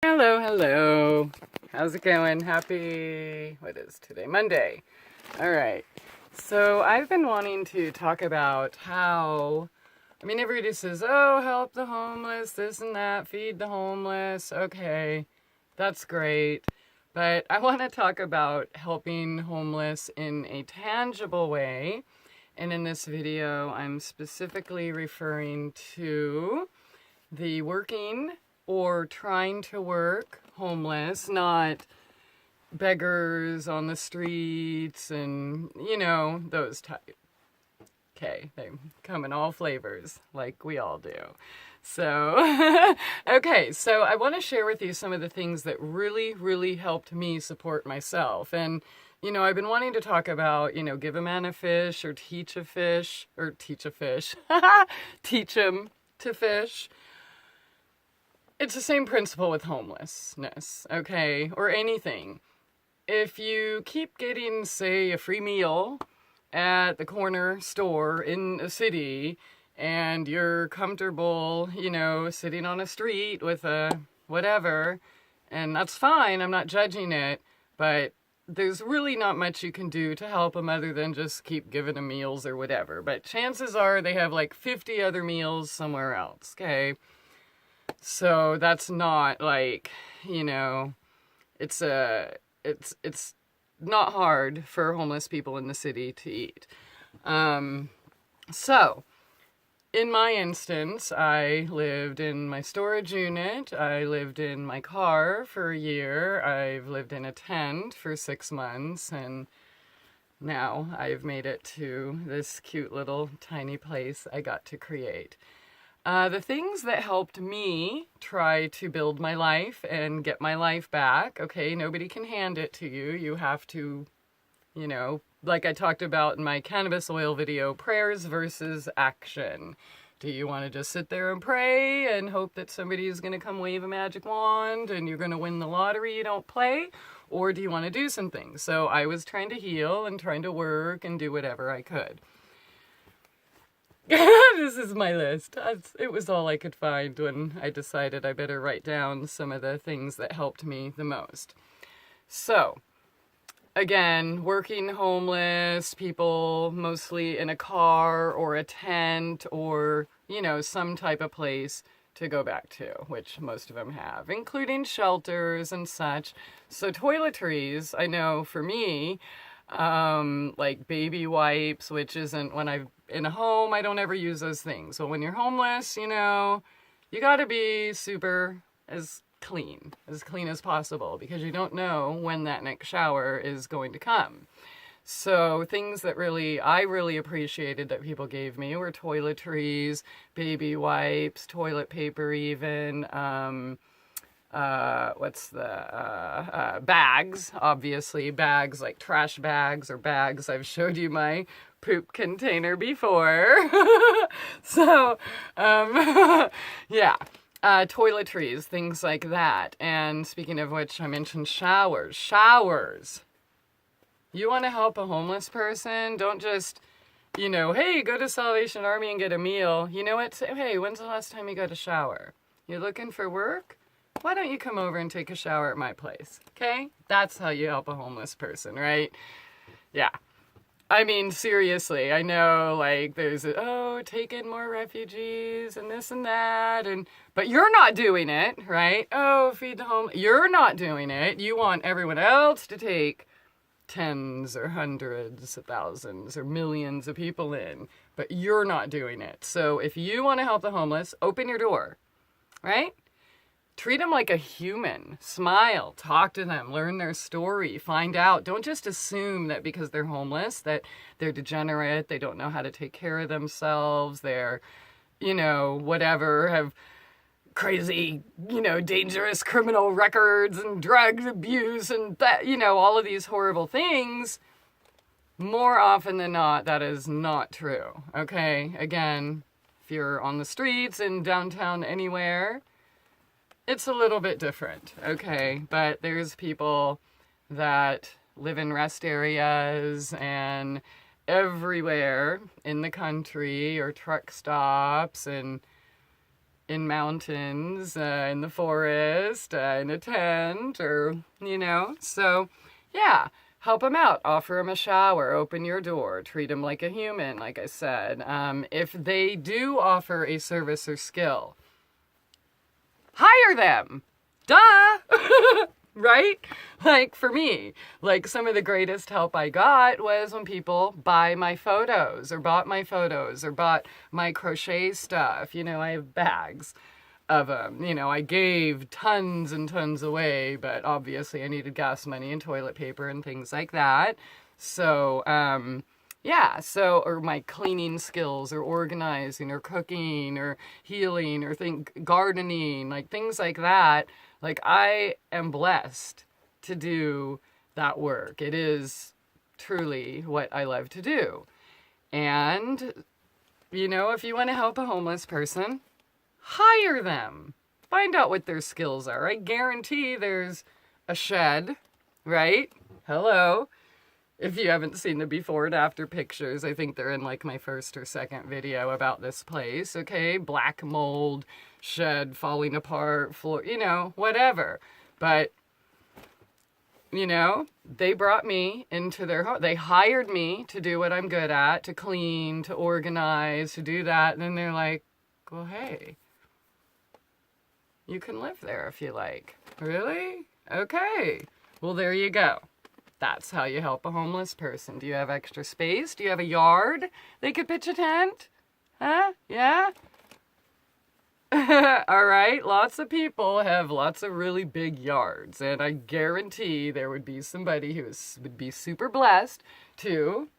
Hello, hello. How's it going? Happy, what is today? Monday. All right. So I've been wanting to talk about how, everybody says, oh, help the homeless, this and that, feed the homeless. Okay, that's great. But I want to talk about helping homeless in a tangible way. And in this video, I'm specifically referring to the working or trying to work homeless, not beggars on the streets and, those type. Okay, they come in all flavors, like we all do. So, okay, so I want to share with you some of the things that really, really helped me support myself. And, I've been wanting to talk about, give a man a fish or teach a fish, teach him to fish. It's the same principle with homelessness, okay, or anything. If you keep getting, say, a free meal at the corner store in a city and you're comfortable, sitting on a street with a whatever, and that's fine, I'm not judging it, but there's really not much you can do to help them other than just keep giving them meals or whatever. But chances are they have like 50 other meals somewhere else, okay? So that's not like, it's not hard for homeless people in the city to eat. So in my instance, I lived in my storage unit. I lived in my car for a year. I've lived in a tent for 6 months, and now I've made it to this cute little tiny place I got to create. The things that helped me try to build my life and get my life back, okay, nobody can hand it to you. You have to, like I talked about in my cannabis oil video, prayers versus action. Do you want to just sit there and pray and hope that somebody is going to come wave a magic wand and you're going to win the lottery you don't play? Or do you want to do some things? So I was trying to heal and trying to work and do whatever I could. This is my list. It was all I could find when I decided I better write down some of the things that helped me the most. So, again, working homeless people, mostly in a car or a tent or, some type of place to go back to, which most of them have, including shelters and such. So toiletries, I know for me, like baby wipes, which isn't when I'm in a home, I don't ever use those things. So when you're homeless, you gotta be super as clean as possible because you don't know when that next shower is going to come. So things that I really appreciated that people gave me were toiletries, baby wipes, toilet paper even, bags, obviously, bags like trash bags or bags. I've showed you my poop container before. So, yeah, toiletries, things like that. And speaking of which, I mentioned showers. You want to help a homeless person? Don't just, hey, go to Salvation Army and get a meal. You know what? Say, hey, when's the last time you got a shower? You're looking for work? Why don't you come over and take a shower at my place? Okay? That's how you help a homeless person, right? Yeah. Seriously, I know, there's take in more refugees and this and that, but you're not doing it, right? Oh, feed the homeless. You're not doing it. You want everyone else to take tens or hundreds of thousands or millions of people in, but you're not doing it. So if you want to help the homeless, open your door, right? Treat them like a human. Smile, talk to them, learn their story, find out. Don't just assume that because they're homeless that they're degenerate, they don't know how to take care of themselves, they're, whatever, have crazy, dangerous criminal records and drug abuse and that, all of these horrible things. More often than not, that is not true, okay? Again, if you're on the streets in downtown anywhere, it's a little bit different, okay? But there's people that live in rest areas and everywhere in the country or truck stops and in mountains, in the forest, in a tent, or, so yeah, help them out, offer them a shower, open your door, treat them like a human, like I said. If they do offer a service or skill, hire them. Duh! Right? Like for me, like some of the greatest help I got was when people buy my photos or bought my photos or bought my crochet stuff. I have bags of them. I gave tons and tons away, but obviously I needed gas money and toilet paper and things like that. So, or my cleaning skills or organizing or cooking or healing or gardening, like things like that. Like I am blessed to do that work. It is truly what I love to do. And, if you want to help a homeless person, hire them. Find out what their skills are. I guarantee there's a shed, right? Hello. If you haven't seen the before and after pictures, I think they're in like my first or second video about this place, okay? Black mold, shed falling apart, floor, whatever. But, they brought me into their home. They hired me to do what I'm good at, to clean, to organize, to do that. And then they're like, well, hey, you can live there if you like. Really? Okay. Well, there you go. That's how you help a homeless person. Do you have extra space? Do you have a yard they could pitch a tent? Huh? Yeah? All right. Lots of people have lots of really big yards. And I guarantee there would be somebody who would be super blessed to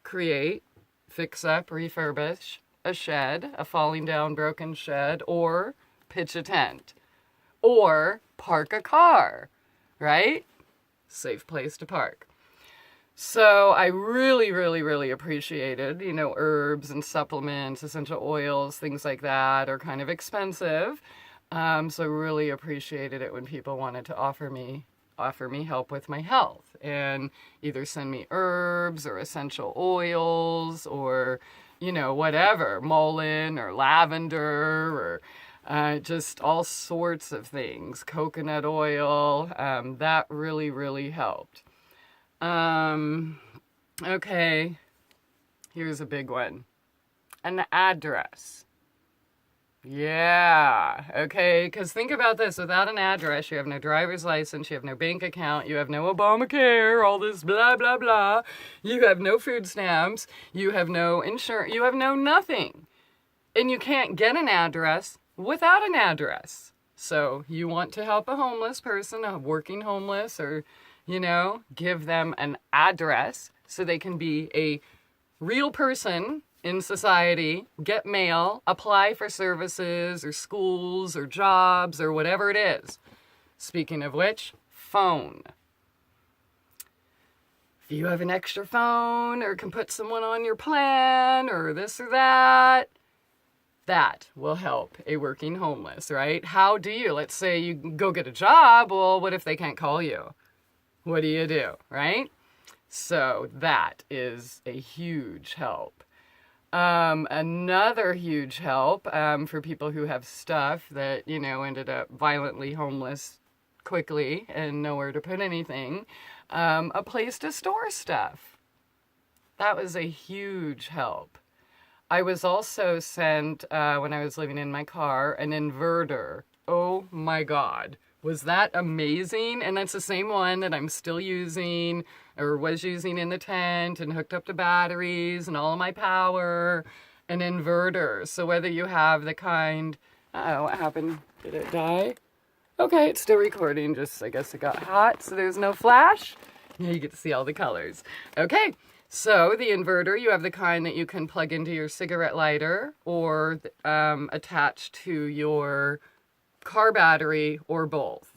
create, fix up, refurbish a shed, a falling down broken shed, or pitch a tent, or park a car, right? Safe place to park. So I really, really, really appreciated, herbs and supplements, essential oils, things like that are kind of expensive. So I really appreciated it when people wanted to offer me help with my health and either send me herbs or essential oils or, whatever, mullein or lavender or just all sorts of things, coconut oil, that really, really helped. Okay, here's a big one. An address. Yeah, okay, because think about this. Without an address, you have no driver's license, you have no bank account, you have no Obamacare, all this blah, blah, blah. You have no food stamps, you have no insurance, you have no nothing. And you can't get an address without an address. So you want to help a homeless person, a working homeless, or, give them an address so they can be a real person in society, get mail, apply for services or schools or jobs or whatever it is. Speaking of which, phone. If you have an extra phone or can put someone on your plan or this or that, that will help a working homeless, right? How do you? Let's say you go get a job. Well, what if they can't call you? What do you do, right? So that is a huge help. Another huge help for people who have stuff that, ended up violently homeless quickly and nowhere to put anything, a place to store stuff. That was a huge help. I was also sent, when I was living in my car, an inverter. Oh my God. Was that amazing? And that's the same one that I'm still using or was using in the tent and hooked up to batteries and all of my power, an inverter. So whether you have the kind, what happened? Did it die? Okay, it's still recording. Just, I guess it got hot, so there's no flash. Yeah, you get to see all the colors. Okay. So the inverter, you have the kind that you can plug into your cigarette lighter or attach to your car battery or both.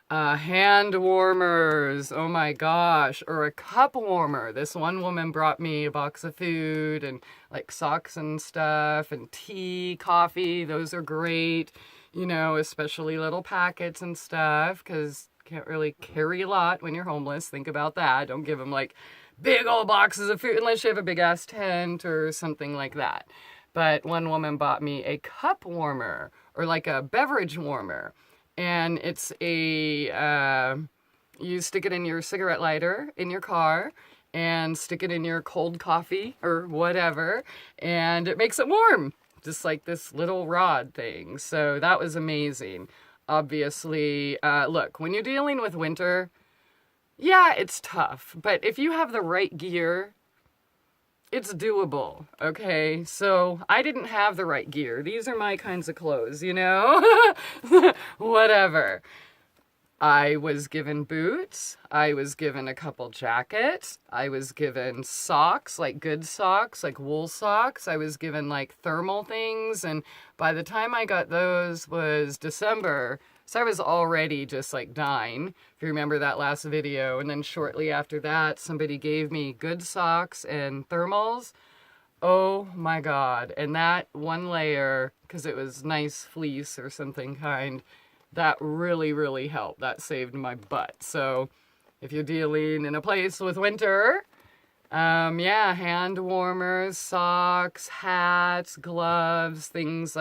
Hand warmers, oh my gosh, or a cup warmer. This one woman brought me a box of food and like socks and stuff and tea, coffee. Those are great, especially little packets and stuff because you can't really carry a lot when you're homeless. Think about that. Don't give them like big old boxes of food unless you have a big ass tent or something like that. but one woman bought me a cup warmer, or like a beverage warmer. And it's you stick it in your cigarette lighter in your car and stick it in your cold coffee or whatever, and it makes it warm, just like this little rod thing. So that was amazing. Obviously, look, when you're dealing with winter, yeah, it's tough, but if you have the right gear, it's doable, okay? So I didn't have the right gear. These are my kinds of clothes, you know? Whatever. I was given boots. I was given a couple jackets. I was given socks, like good socks, like wool socks. I was given like thermal things. And by the time I got those was December. So I was already just like dying, if you remember that last video. And then shortly after that, somebody gave me good socks and thermals. Oh my God. And that one layer, because it was nice fleece or something kind, that really, really helped. That saved my butt. So if you're dealing in a place with winter, yeah, hand warmers, socks, hats, gloves, things like